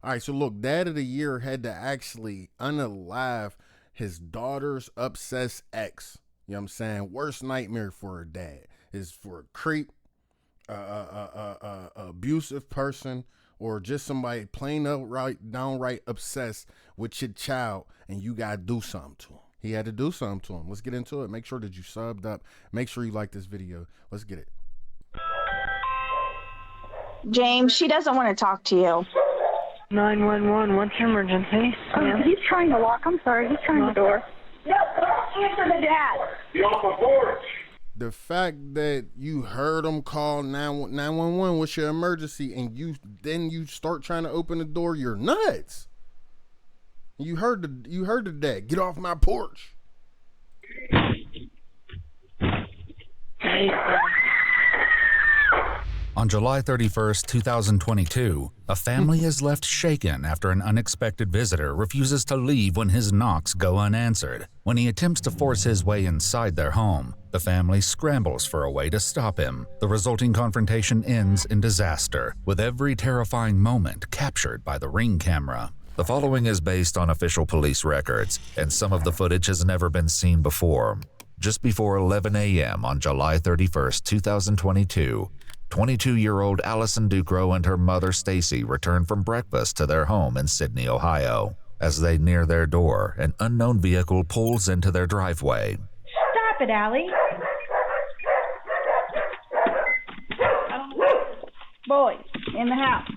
All right, so look, Dad of the Year had to actually unalive his daughter's obsessed ex. You know what I'm saying? Worst nightmare for a dad is for a creep, abusive person, or just somebody plain outright, downright obsessed with your child, and you gotta do something to him. He had to do something to him. Let's get into it. Make sure that you subbed up. Make sure you like this video. Let's get it. James, she doesn't want to talk to you. 911, what's your emergency? He's trying to lock. I'm sorry, he's trying the door. No, don't answer the dad. Get off my porch. The fact that you heard him call 911, what's your emergency, and you start trying to open the door, you're nuts. You heard the dad, get off my porch. On July 31st, 2022, a family is left shaken after an unexpected visitor refuses to leave when his knocks go unanswered. When he attempts to force his way inside their home, the family scrambles for a way to stop him. The resulting confrontation ends in disaster, with every terrifying moment captured by the Ring camera. The following is based on official police records, and some of the footage has never been seen before. Just before 11 a.m. on July 31st, 2022, 22-year-old Allison Ducro and her mother Stacy return from breakfast to their home in Sydney, Ohio. As they near their door, an unknown vehicle pulls into their driveway. Stop it, Allie. Boys, in the house.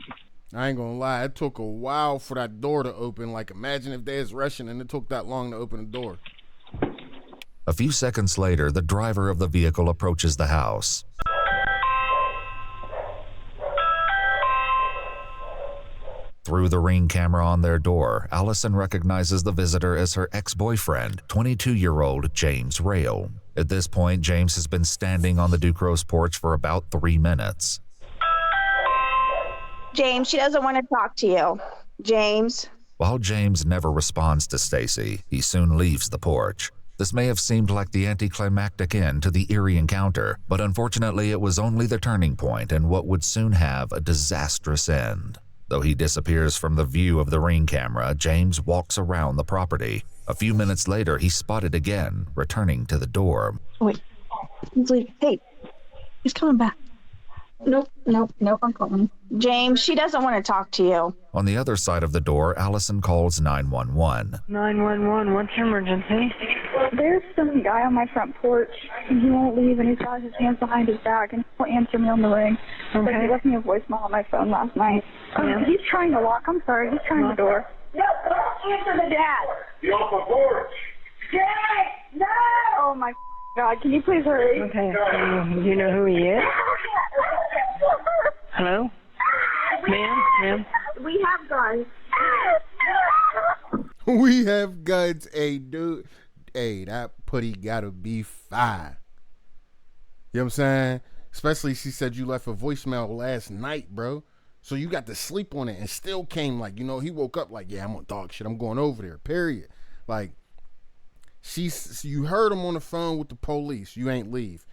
I ain't gonna lie, it took a while for that door to open. Like, imagine if they was rushing and it took that long to open the door. A few seconds later, the driver of the vehicle approaches the house. Through the Ring camera on their door, Allison recognizes the visitor as her ex-boyfriend, 22-year-old James Rail. At this point, James has been standing on the Ducro's porch for about 3 minutes. James, she doesn't want to talk to you. James. While James never responds to Stacy, he soon leaves the porch. This may have seemed like the anticlimactic end to the eerie encounter, but unfortunately it was only the turning point in what would soon have a disastrous end. Though he disappears from the view of the Ring camera, James walks around the property. A few minutes later, he's spotted again, returning to the door. Wait, he's leaving. Hey, he's coming back. Nope, I'm calling. James, she doesn't want to talk to you. On the other side of the door, Allison calls 911. 911, what's your emergency? There's some guy on my front porch, and he won't leave, and he's got his hands behind his back, and he won't answer me on the ring. Okay. But he left me a voicemail on my phone last night. He's trying to lock. I'm sorry, he's trying the door. No, don't answer the dad. Get off my porch. Dad, no! Oh my God, can you please hurry? Okay, do you know who he is? Hello? Ma'am? We have guns. We have guns, hey dude. Hey, that putty gotta be fire. You know what I'm saying? Especially she said you left a voicemail last night, bro. So you got to sleep on it and still came like, he woke up like, yeah, I'm on dog shit. I'm going over there, period. Like, you heard him on the phone with the police. You ain't leave.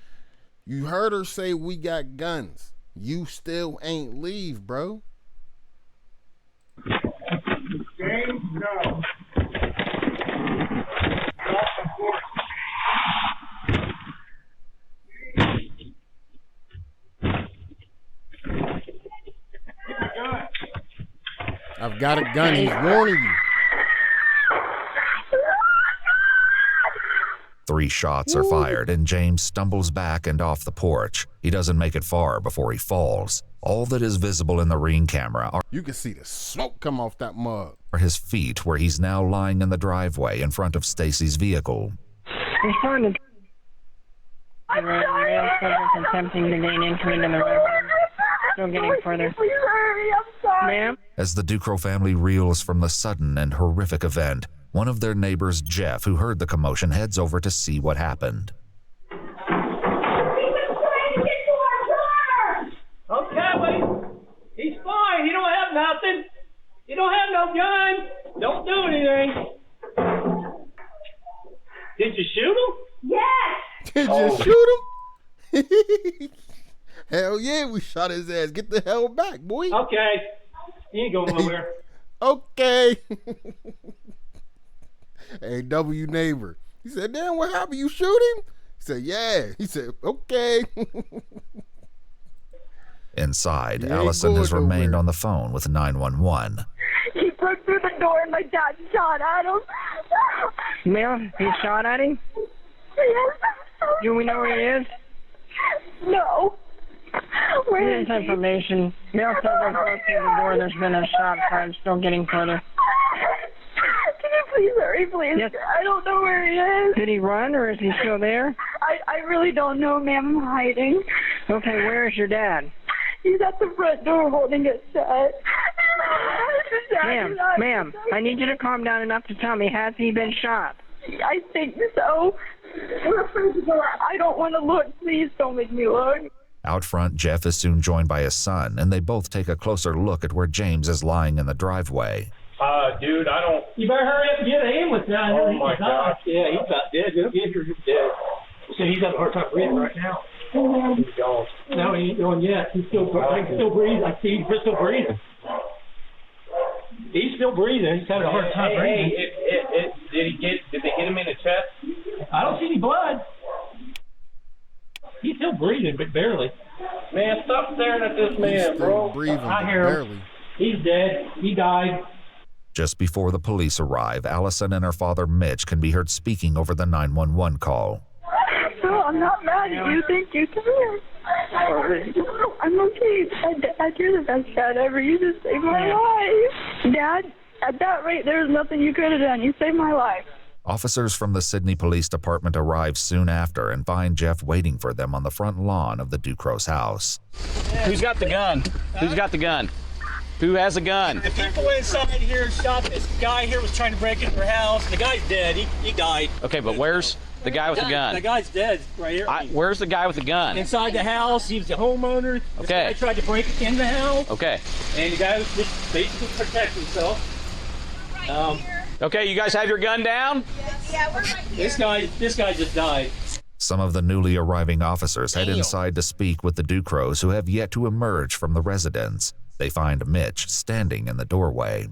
You heard her say we got guns. You still ain't leave, bro. James, no. I've got a gun. He's warning you. 3 shots are fired, and James stumbles back and off the porch. He doesn't make it far before he falls. All that is visible in the Ring camera You can see the smoke come off that mug. are his feet, where he's now lying in the driveway in front of Stacy's vehicle. Responded. Rail subject attempting to gain entry into the room. Still getting further. Please hurry, I'm sorry. Ma'am? As the Ducro family reels from the sudden and horrific event, one of their neighbors, Jeff, who heard the commotion, heads over to see what happened. Okay, wait. He's fine. He don't have nothing. He don't have no gun. Don't do anything. Did you shoot him? Yes. Did you shoot him? Hell yeah, we shot his ass. Get the hell back, boy. Okay. He ain't going nowhere. okay. Hey, W neighbor. He said, damn, what happened? You shoot him? He said, yeah. He said, okay. Inside, He ain't Allison has going remained nowhere. on the phone with 911. He broke through the door and my dad shot at him. Ma'am, he shot at him? Yes. Do we know where he is? No. Where is This he? information. Male said they broke through the door. There's been a shot fired. Still getting further. Can you please hurry, please? Yes. I don't know where he is. Did he run or is he still there? I really don't know, ma'am. I'm hiding. Okay, where is your dad? He's at the front door holding it shut. Ma'am, I need you to calm down enough to tell me, has he been shot? I think so. I don't want to look. Please don't make me look. Out front, Jeff is soon joined by his son, and they both take a closer look at where James is lying in the driveway. Dude, I don't. You better hurry up and get an ambulance down here. Oh, my gosh. Yeah, he's about dead. He'll get here. He's dead. So he's having a hard time breathing right now. He's gone. No, he ain't going yet. He's still breathing. I see he's still breathing. He's still breathing. He's having a hard time breathing. Did they hit him in the chest? I don't see any blood. He's still breathing, but barely. Man, stop staring at this He's man, still bro. breathing, I but hear him. barely. He's dead. He died. Just before the police arrive, Allison and her father Mitch can be heard speaking over the 911 call. No, I'm not mad at you. Thank you. Come here. I'm okay. Dad, you're the best dad ever. You just saved my life. Dad, at that rate, there was nothing you could have done. You saved my life. Officers from the Sydney Police Department arrive soon after and find Jeff waiting for them on the front lawn of the Ducros house. Who's got the gun? Who's got the gun? Who has a gun? The people inside here shot this guy here, was trying to break into their house. The guy's dead. He died. Okay, but where's the guy with the gun? The guy's dead right here. Where's the guy with the gun? Inside the house. He was a homeowner. This Okay. guy tried to break in the house. Okay. And the guy was just basically protecting himself. Okay, you guys have your gun down? Yeah, we're right here. This guy just died. Some of the newly arriving officers head inside to speak with the Ducros, who have yet to emerge from the residence. They find Mitch standing in the doorway.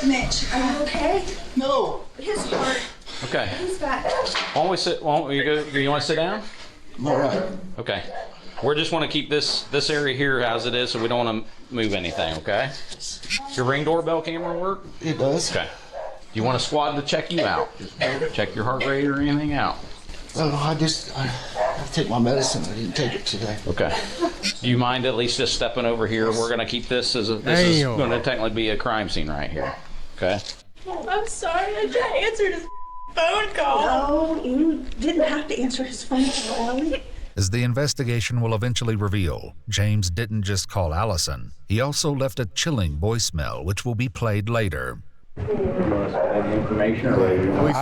Mitch, are you okay? No. His heart. Okay. He's got. Why don't we sit? Why don't we go? You want to sit down? I'm all right. Okay. We just want to keep this area here as it is, so we don't want to move anything. Okay. Your Ring doorbell camera work? It does. Okay. Do you want a squad to check you out? Check your heart rate or anything out? Oh, I take my medicine. I didn't take it today. Okay. Do you mind at least just stepping over here? We're going to keep this as this is going to technically be a crime scene right here. Okay. I'm sorry, I just answered his phone call. No, you didn't have to answer his phone call, Ellie. As the investigation will eventually reveal, James didn't just call Allison. He also left a chilling voicemail, which will be played later. I'm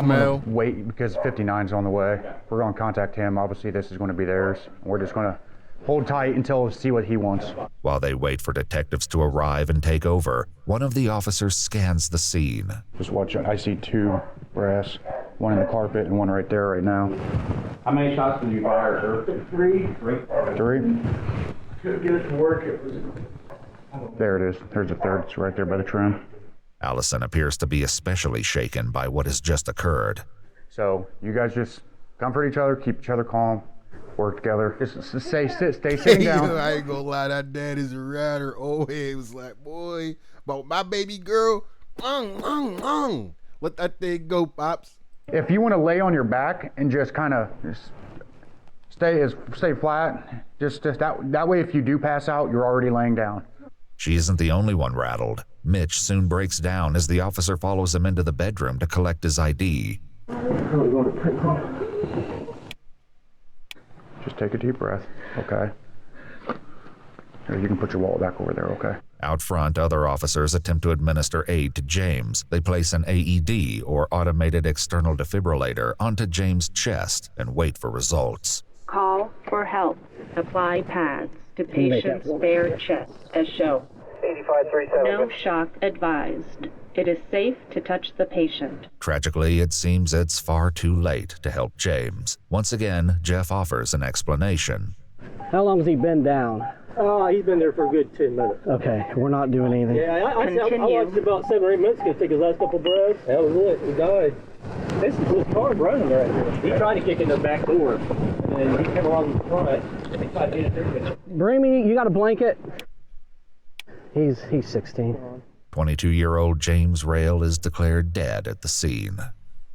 gonna wait because 59's on the way. We're gonna contact him. Obviously, this is gonna be theirs. We're just gonna hold tight until we see what he wants. While they wait for detectives to arrive and take over, one of the officers scans the scene. Just watch it. I see two brass, one in the carpet and one right there right now. How many shots did you fire, sir? Three. Couldn't get it to work. It was. There it is. There's a third. It's right there by the trim. Allison appears to be especially shaken by what has just occurred. So you guys just comfort each other, keep each other calm, work together. Just stay sitting down. I ain't gonna lie, that dad is a rider. Oh, he was like, boy, about my baby girl, let that thing go, pops. If you want to lay on your back and just kind of stay flat, just that way, if you do pass out, you're already laying down. She isn't the only one rattled. Mitch soon breaks down as the officer follows him into the bedroom to collect his ID. Just take a deep breath, okay? Here, you can put your wallet back over there, okay? Out front, other officers attempt to administer aid to James. They place an AED, or automated external defibrillator, onto James' chest and wait for results. Call for help. Apply pads to patient's bare chest as shown. 8537. No shock advised. It is safe to touch the patient. Tragically, it seems it's far too late to help James. Once again, Jeff offers an explanation. How long has he been down? He's been there for a good 10 minutes. Okay, we're not doing anything. Yeah, I watched about 7 or 8 minutes ago, take his last couple breaths. That was it. He died. This is his car running right here. He tried to kick in the back door, and then he came around the front, and he tried to get it there. Bring me, you got a blanket? He's 16. 22-year-old James Rail is declared dead at the scene.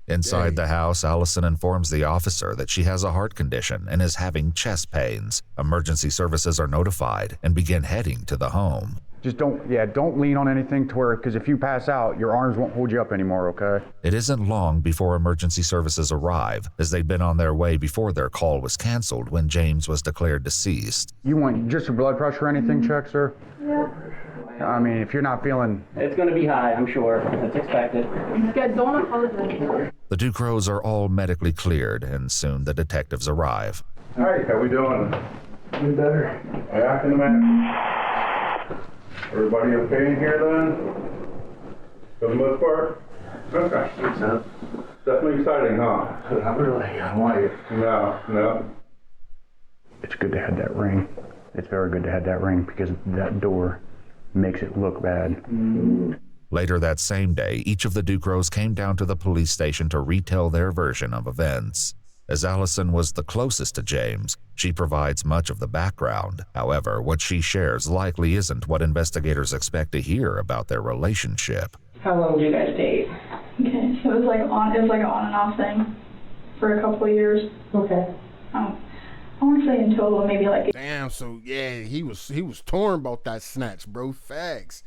Inside the house, Allison informs the officer that she has a heart condition and is having chest pains. Emergency services are notified and begin heading to the home. Just don't lean on anything to where, because if you pass out, your arms won't hold you up anymore, okay? It isn't long before emergency services arrive, as they'd been on their way before their call was canceled when James was declared deceased. You want just your blood pressure or anything checked, sir? Yeah. I mean, if you're not feeling... It's going to be high, I'm sure. It's expected. Yeah, don't apologize. The Ducros are all medically cleared, and soon the detectives arrive. All right, how we doing? Doing better. Back in the back. Everybody okay in here then? For the most part? Okay. Definitely exciting, huh? Not really. I don't like it. No. It's good to have that ring. It's very good to have that ring because that door makes it look bad. Later that same day, each of the Ducros came down to the police station to retell their version of events. As Allison was the closest to James, she provides much of the background. However, what she shares likely isn't what investigators expect to hear about their relationship. How long did you guys date? Okay, so it was like an on and off thing for a couple of years. Okay. I want to say in total maybe like... Damn, so yeah, he was torn about that snatch, bro. Facts.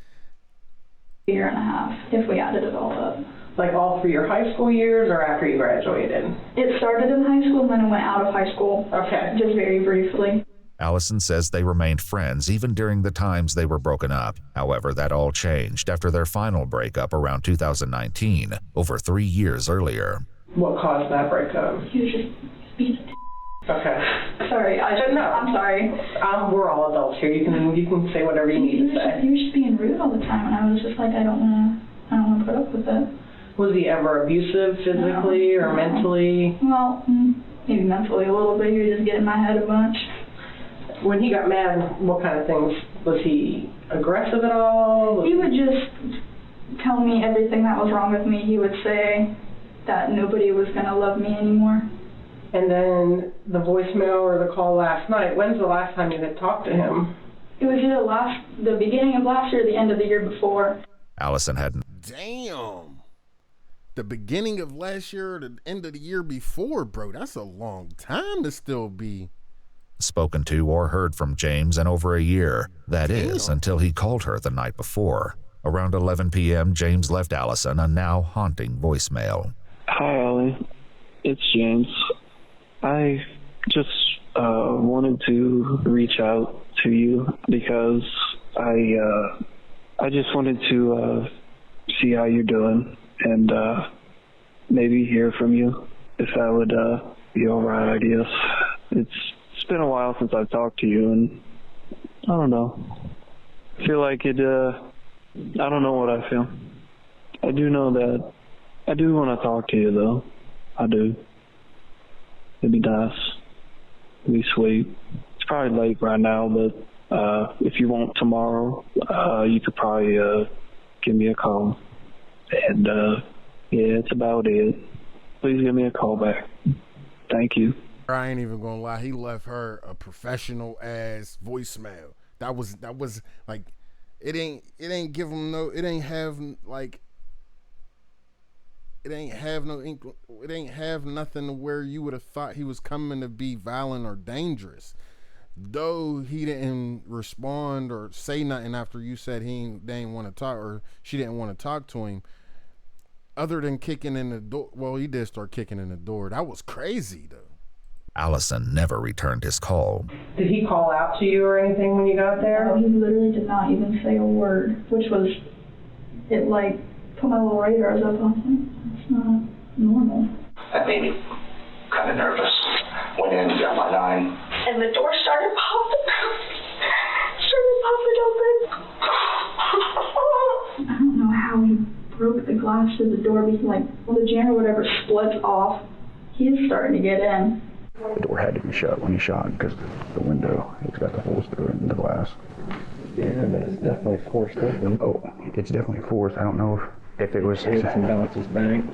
A year and a half, if we added it all up. Like all through your high school years or after you graduated? It started in high school and then it went out of high school. Okay. Just very briefly. Allison says they remained friends even during the times they were broken up. However, that all changed after their final breakup around 2019, over 3 years earlier. What caused that breakup? He was just being a Okay. Sorry, I'm sorry. We're all adults here. You can say whatever you need to say. He was just being rude all the time, and I was just like, I don't want to put up with it. Was he ever abusive physically or mentally? Well, maybe mentally a little bit. He would just get in my head a bunch. When he got mad, what kind of things? Was he aggressive at all? He would just tell me everything that was wrong with me. He would say that nobody was going to love me anymore. And then the voicemail or the call last night, when's the last time you had talked to him? It was either the beginning of last year or the end of the year before. Allison hadn't. Damn. The beginning of last year or the end of the year before, bro. That's a long time to still be spoken to or heard from James in over a year. That is, until he called her the night before. Around 11 p.m., James left Allison a now haunting voicemail. Hi, Allie. It's James. I just wanted to reach out to you because I just wanted to see how you're doing and maybe hear from you if that would be all right, I guess. It's been a while since I've talked to you, and I don't know. I feel like it, I don't know what I feel. I do know that I do want to talk to you, though. I do. It'd be nice. It'd be sweet. It's probably late right now, but if you want tomorrow, you could probably give me a call. And yeah, that's about it. Please give me a call back. Thank you. I ain't even gonna lie, he left her a professional ass voicemail. That was like, it ain't give him no, it ain't have nothing to where you would have thought he was coming to be violent or dangerous. Though he didn't respond or say nothing after you said they didn't want to talk, or she didn't want to talk to him, other than kicking in the door. Well, he did start kicking in the door. That was crazy though. Allison never returned his call. Did he call out to you or anything when you got there? No, he literally did not even say a word, which was, it like put my little radars up on. It's not normal. That made me kind of nervous. Went in, got my 9. And the door started popping open. I don't know how he broke the glass to the door because like the jam or whatever splits off. He's starting to get in. The door had to be shut when he shot because the window, it's got the holes through it in the glass. Yeah, but it's definitely forced open. Oh, it's definitely forced. I don't know if it was... Hits and bounces back.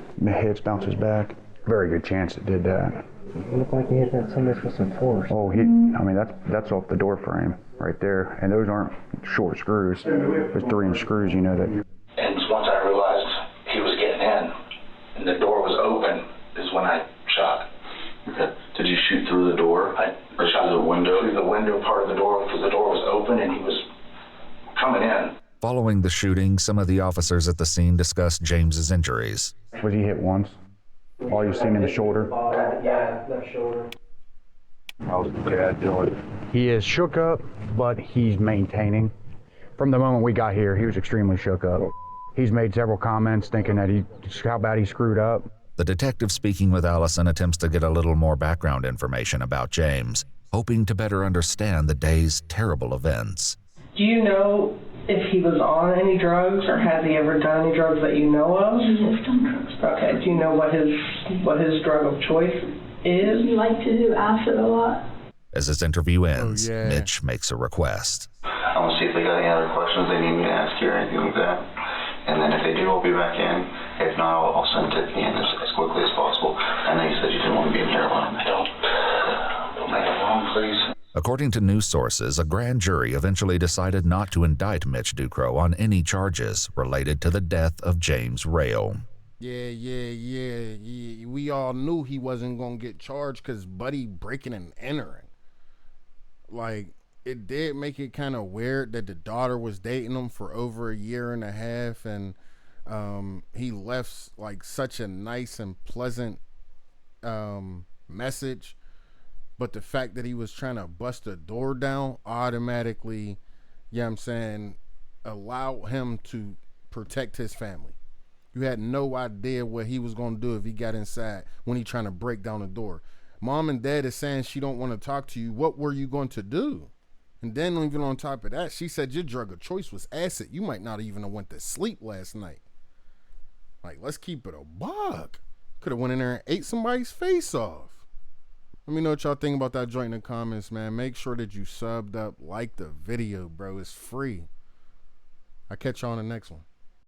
Hits, bounces back. Very good chance it did that. It looked like he hit that somebody with some force. Oh, I mean, that's off the door frame right there. And those aren't short screws. There's 3-inch screws, you know that. And once I realized he was getting in and the door was open is when I shot. Okay. Did you shoot through the door? I shot through the window? Through the window part of the door because the door was open and he was coming in. Following the shooting, some of the officers at the scene discussed James's injuries. Was he hit once? All you've seen in the shoulder? Yeah, left shoulder. How's Dad doing? He is shook up, but he's maintaining. From the moment we got here, he was extremely shook up. He's made several comments thinking that how bad he screwed up. The detective speaking with Allison attempts to get a little more background information about James, hoping to better understand the day's terrible events. Do you know if he was on any drugs or has he ever done any drugs that you know of? He has done drugs. Okay. Do you know what his drug of choice is? He liked to do acid a lot. As this interview ends, Mitch makes a request. I want to see if they got any other questions they need me to ask you or anything like that. And then if they do, I'll be back in. If not, I'll send it in as quickly as possible. I know you said you didn't want to be in here alone. I don't. Don't make it wrong, please. According to news sources, a grand jury eventually decided not to indict Mitch Ducro on any charges related to the death of James Rail. Yeah. We all knew he wasn't going to get charged because Buddy breaking and entering. Like, it did make it kind of weird that the daughter was dating him for over a year and a half, and he left like such a nice and pleasant message, but the fact that he was trying to bust the door down automatically, you know what I'm saying, allowed him to protect his family. You had no idea what he was going to do if he got inside when he trying to break down the door. Mom and Dad is saying she don't want to talk to you. What were you going to do? And then even on top of that, she said your drug of choice was acid. You might not even have went to sleep last night. Like, let's keep it a buck. Could have went in there and ate somebody's face off. Let me know what y'all think about that joint in the comments, man. Make sure that you subbed up, like the video, bro. It's free. I'll catch y'all on the next one.